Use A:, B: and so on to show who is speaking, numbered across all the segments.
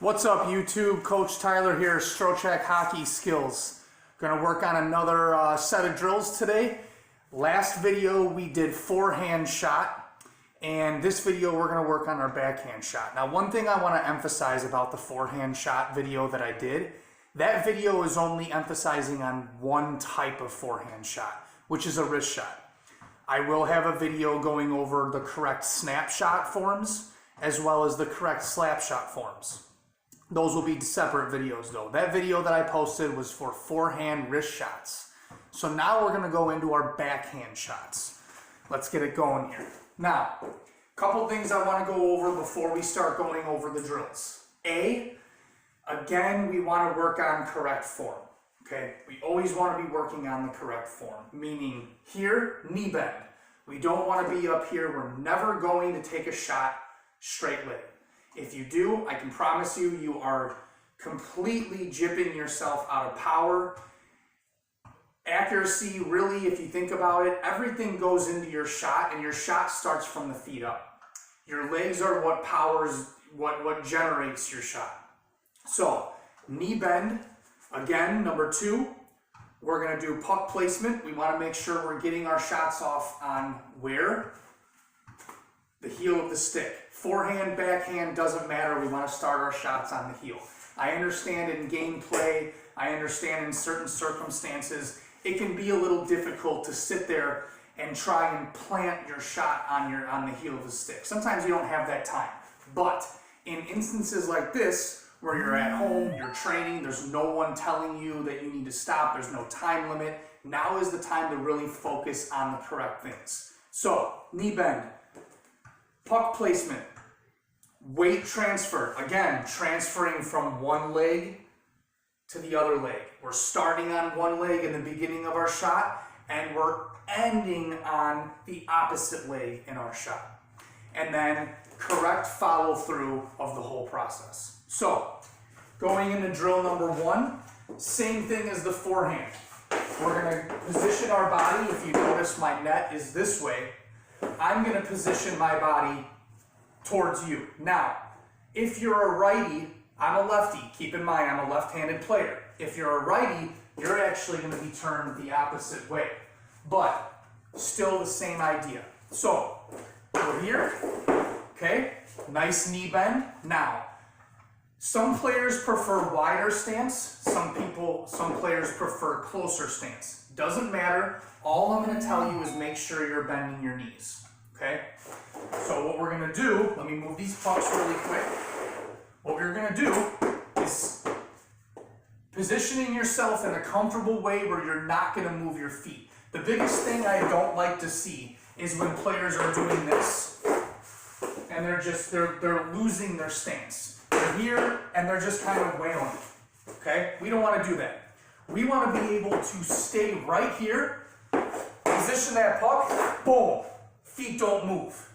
A: What's up YouTube? Coach Tyler here, Strocheck Hockey Skills. Gonna work on another set of drills today. Last video we did forehand shot, and this video we're gonna work on our backhand shot. Now one thing I wanna emphasize about the forehand shot video that I did, that video is only emphasizing on one type of forehand shot, which is a wrist shot. I will have a video going over the correct snapshot forms as well as the correct slap shot forms. Those will be separate videos though. That video that I posted was for forehand wrist shots. So now we're gonna go into our backhand shots. Let's get it going here. Now, a couple things I wanna go over before we start going over the drills. Again, we wanna work on correct form, okay? We always wanna be working on the correct form, meaning here, knee bend. We don't wanna be up here. We're never going to take a shot straight leg. If you do, I can promise you, you are completely gypping yourself out of power. Accuracy, really, if you think about it, everything goes into your shot, and your shot starts from the feet up. Your legs are what powers, what generates your shot. So, knee bend, again, number 2, we're gonna do puck placement. We wanna make sure we're getting our shots off on where? The heel of the stick. Forehand, backhand, doesn't matter. We want to start our shots on the heel. I understand in gameplay, I understand in certain circumstances, it can be a little difficult to sit there and try and plant your shot on the heel of the stick. Sometimes you don't have that time. But in instances like this, where you're at home, you're training, there's no one telling you that you need to stop, there's no time limit, now is the time to really focus on the correct things. So, knee bend. Puck placement, weight transfer, again, transferring from one leg to the other leg. We're starting on one leg in the beginning of our shot, and we're ending on the opposite leg in our shot. And then correct follow through of the whole process. So, going into drill number 1, same thing as the forehand. We're gonna position our body. If you notice my net is this way, I'm going to position my body towards you. Now, if you're a righty, I'm a lefty. Keep in mind, I'm a left-handed player. If you're a righty, you're actually going to be turned the opposite way. But still the same idea. So, we're here. Okay, nice knee bend. Now, some players prefer wider stance. Some players prefer closer stance. Doesn't matter. All I'm going to tell you is make sure you're bending your knees, okay? So what we're going to do, let me move these pucks really quick. What we're going to do is positioning yourself in a comfortable way where you're not going to move your feet. The biggest thing I don't like to see is when players are doing this and they're losing their stance. They're here and they're just kind of wailing, okay? We don't want to do that. We want to be able to stay right here. Position that puck, boom, feet don't move.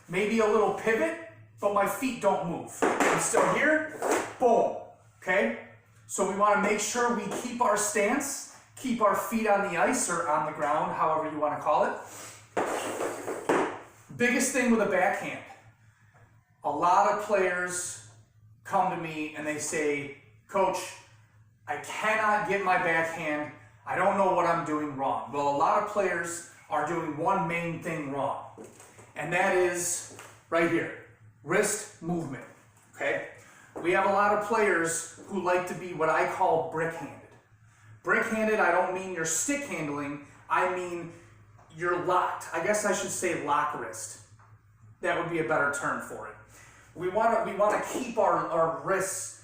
A: Maybe a little pivot, but my feet don't move. I'm still here, boom, okay? So we want to make sure we keep our stance, keep our feet on the ice or on the ground, however you want to call it. Biggest thing with a backhand, a lot of players come to me and they say, Coach, I cannot get my backhand. I don't know what I'm doing wrong. Well, a lot of players are doing one main thing wrong, and that is right here, wrist movement, okay? We have a lot of players who like to be what I call brick-handed. Brick-handed, I don't mean you're stick handling, I mean you're locked. I guess I should say lock wrist. That would be a better term for it. We want to keep our wrists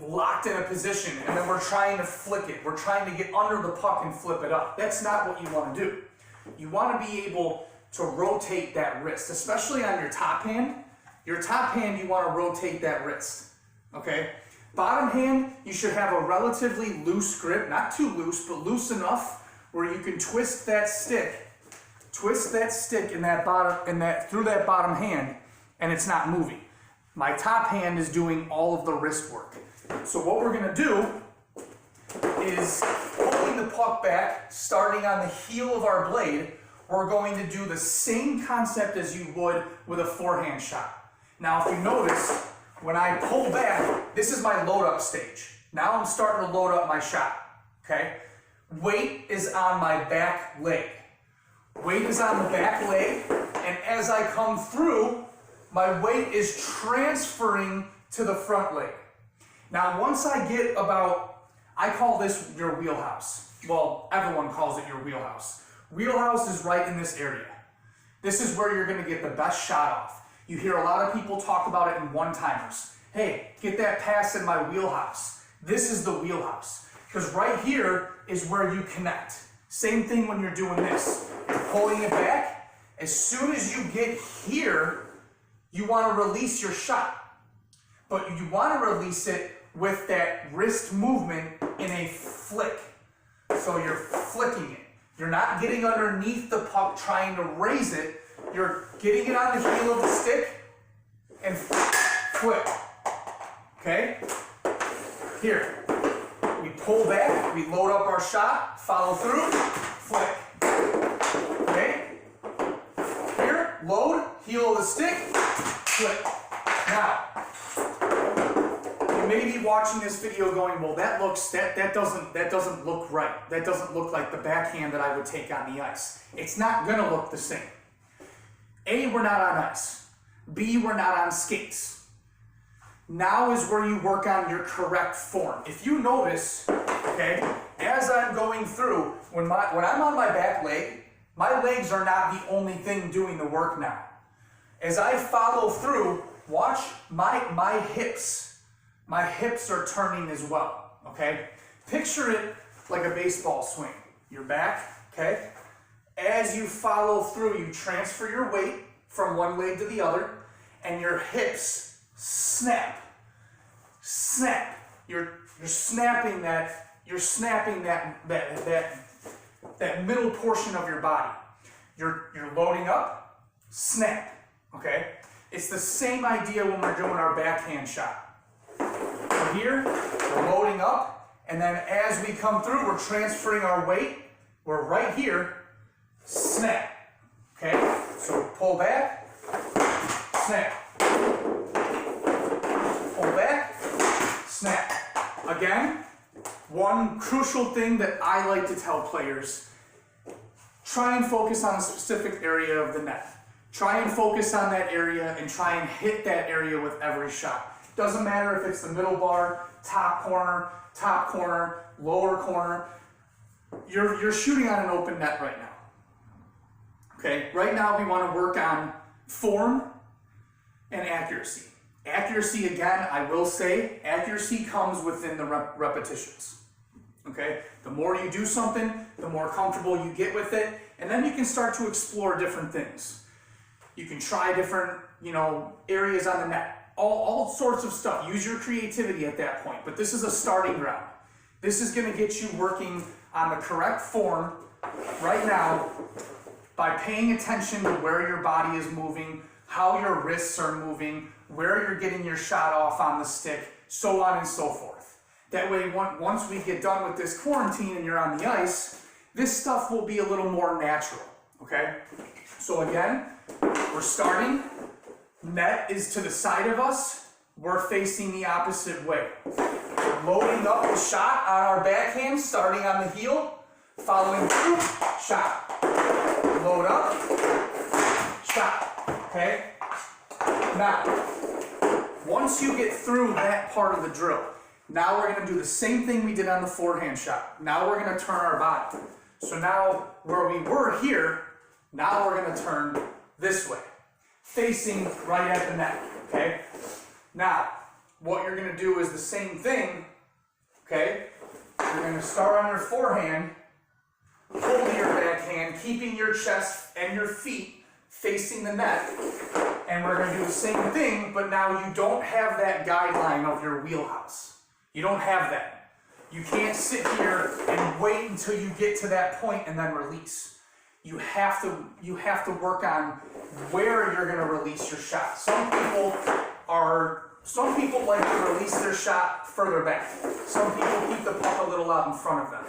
A: locked in a position, and then we're trying to flick it. We're trying to get under the puck and flip it up. That's not what you want to do. You want to be able to rotate that wrist, especially on your top hand. Your top hand, you want to rotate that wrist, okay? Bottom hand, you should have a relatively loose grip, not too loose, but loose enough where you can twist that stick in that bottom, through that bottom hand, and it's not moving. My top hand is doing all of the wrist work. So what we're going to do is, pulling the puck back, starting on the heel of our blade, we're going to do the same concept as you would with a forehand shot. Now if you notice, when I pull back, this is my load up stage. Now I'm starting to load up my shot, okay? Weight is on my back leg. Weight is on the back leg, and as I come through, my weight is transferring to the front leg. Now, once I get about, I call this your wheelhouse. Well, everyone calls it your wheelhouse. Wheelhouse is right in this area. This is where you're gonna get the best shot off. You hear a lot of people talk about it in one-timers. Hey, get that pass in my wheelhouse. This is the wheelhouse. Because right here is where you connect. Same thing when you're doing this. You're pulling it back. As soon as you get here, you want to release your shot. But you want to release it with that wrist movement in a flick. So you're flicking it. You're not getting underneath the puck trying to raise it. You're getting it on the heel of the stick and flip. Okay? Here. We pull back, we load up our shot, follow through, flick. Okay? Here, load, heel of the stick, flip. Now, you may be watching this video going, well, that doesn't look right. That doesn't look like the backhand that I would take on the ice. It's not gonna look the same. A, we're not on ice. B, we're not on skates. Now is where you work on your correct form. If you notice, okay, as I'm going through, when I'm on my back leg, my legs are not the only thing doing the work now. As I follow through, watch my hips. My hips are turning as well, okay? Picture it like a baseball swing. Your back, okay? As you follow through, you transfer your weight from one leg to the other, and your hips snap. Snap. You're snapping that middle portion of your body. You're loading up, snap. Okay? It's the same idea when we're doing our backhand shot. We're here, we're loading up, and then as we come through, we're transferring our weight. We're right here, snap. Okay? So pull back, snap. Pull back, snap. Again, one crucial thing that I like to tell players, try and focus on a specific area of the net. Try and focus on that area and try and hit that area with every shot. Doesn't matter if it's the middle bar, top corner, lower corner. You're shooting on an open net right now. Okay, right now we want to work on form and accuracy. Accuracy, again, I will say, accuracy comes within the repetitions. Okay, the more you do something, the more comfortable you get with it, and then you can start to explore different things. You can try different, areas on the net. All sorts of stuff. Use your creativity at that point. But this is a starting ground. This is going to get you working on the correct form right now by paying attention to where your body is moving, how your wrists are moving, where you're getting your shot off on the stick, so on and so forth. That way, once we get done with this quarantine and you're on the ice, this stuff will be a little more natural. Okay? So again, we're starting. Net is to the side of us. We're facing the opposite way. We're loading up the shot on our backhand, starting on the heel, following through, shot. Load up, shot. Okay? Now, once you get through that part of the drill, now we're going to do the same thing we did on the forehand shot. Now we're going to turn our body. So now, where we were here, now we're going to turn this way, facing right at the net, okay? Now, what you're going to do is the same thing, okay? You're going to start on your forehand, hold your backhand, keeping your chest and your feet facing the net, and we're going to do the same thing, but now you don't have that guideline of your wheelhouse. You don't have that. You can't sit here and wait until you get to that point and then release. You have to work on where you're going to release your shot. Some people like to release their shot further back. Some people keep the puck a little out in front of them.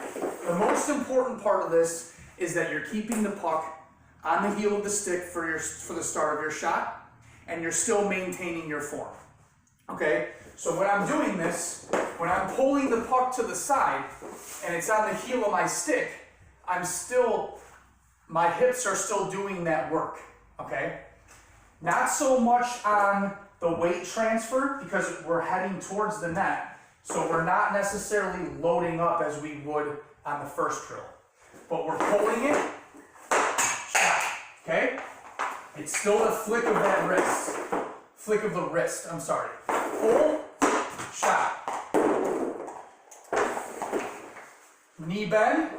A: The most important part of this is that you're keeping the puck on the heel of the stick for the start of your shot, and you're still maintaining your form. Okay, so when I'm doing this, when I'm pulling the puck to the side and it's on the heel of my stick, my hips are still doing that work, okay? Not so much on the weight transfer because we're heading towards the net, so we're not necessarily loading up as we would on the first drill. But we're pulling it, shot, okay? It's still the flick of that wrist. Flick of the wrist, I'm sorry. Pull, shot. Knee bend,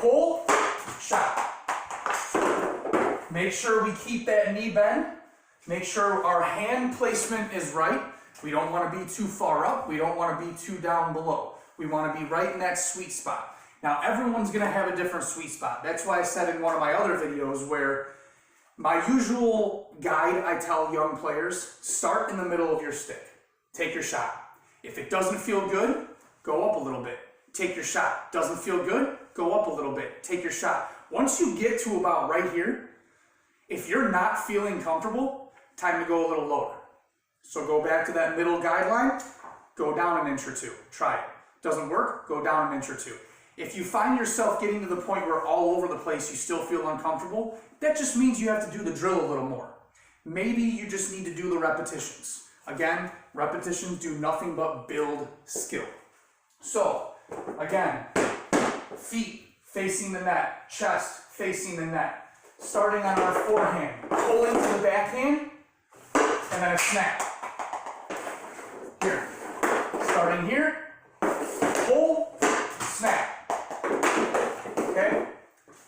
A: pull, shot. Make sure we keep that knee bend. Make sure our hand placement is right. We don't want to be too far up. We don't want to be too down below. We want to be right in that sweet spot. Now, everyone's going to have a different sweet spot. That's why I said in one of my other videos where my usual guide, I tell young players, start in the middle of your stick. Take your shot. If it doesn't feel good, go up a little bit. Take your shot. Doesn't feel good, go up a little bit. Take your shot. Once you get to about right here, if you're not feeling comfortable, time to go a little lower. So go back to that middle guideline, go down an inch or two. Try it. Doesn't work, go down an inch or two. If you find yourself getting to the point where all over the place you still feel uncomfortable, that just means you have to do the drill a little more. Maybe you just need to do the repetitions. Again, repetitions do nothing but build skill. So, again, feet facing the net, chest facing the net. Starting on our forehand, pulling to the backhand, and then a snap. Here. Starting here, pull, snap. Okay?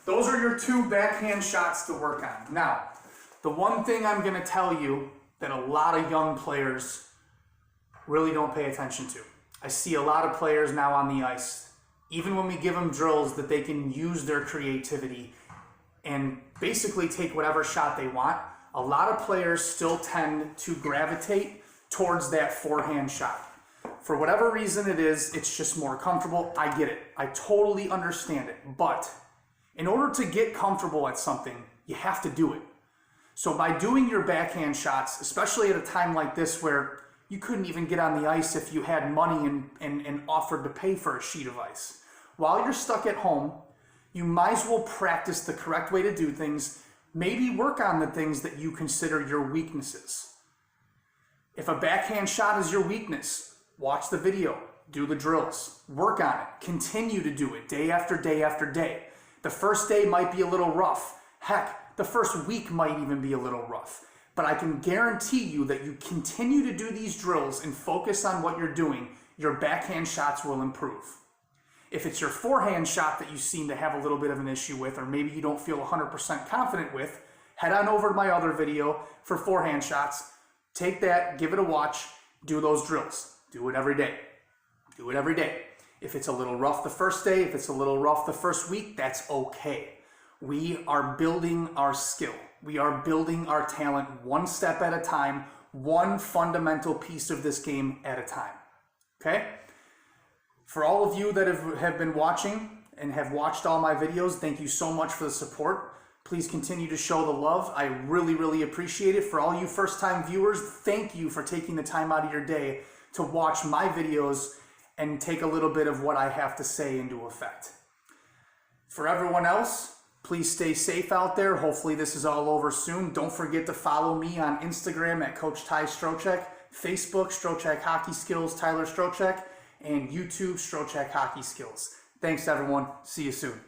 A: Those are your two backhand shots to work on. Now, the one thing I'm going to tell you that a lot of young players really don't pay attention to. I see a lot of players now on the ice, even when we give them drills that they can use their creativity and basically take whatever shot they want, a lot of players still tend to gravitate towards that forehand shot. For whatever reason it is, it's just more comfortable. I get it. I totally understand it. But in order to get comfortable at something, you have to do it. So by doing your backhand shots, especially at a time like this where you couldn't even get on the ice if you had money and offered to pay for a sheet of ice, while you're stuck at home, you might as well practice the correct way to do things. Maybe work on the things that you consider your weaknesses. If a backhand shot is your weakness, watch the video, do the drills, work on it, continue to do it day after day after day. The first day might be a little rough. Heck, the first week might even be a little rough. But I can guarantee you that you continue to do these drills and focus on what you're doing, your backhand shots will improve. If it's your forehand shot that you seem to have a little bit of an issue with, or maybe you don't feel 100% confident with, head on over to my other video for forehand shots. Take that, give it a watch, do those drills. Do it every day. Do it every day. If it's a little rough the first day, if it's a little rough the first week, that's okay. We are building our skill. We are building our talent one step at a time, one fundamental piece of this game at a time. Okay? For all of you that have been watching and have watched all my videos, thank you so much for the support. Please continue to show the love. I really, really appreciate it. For all you first-time viewers, thank you for taking the time out of your day to watch my videos and take a little bit of what I have to say into effect. For everyone else, please stay safe out there. Hopefully this is all over soon. Don't forget to follow me on Instagram at Coach Ty Strocek, Facebook, Strocek Hockey Skills, Tyler Strocek, and YouTube, Strocek Hockey Skills. Thanks, everyone. See you soon.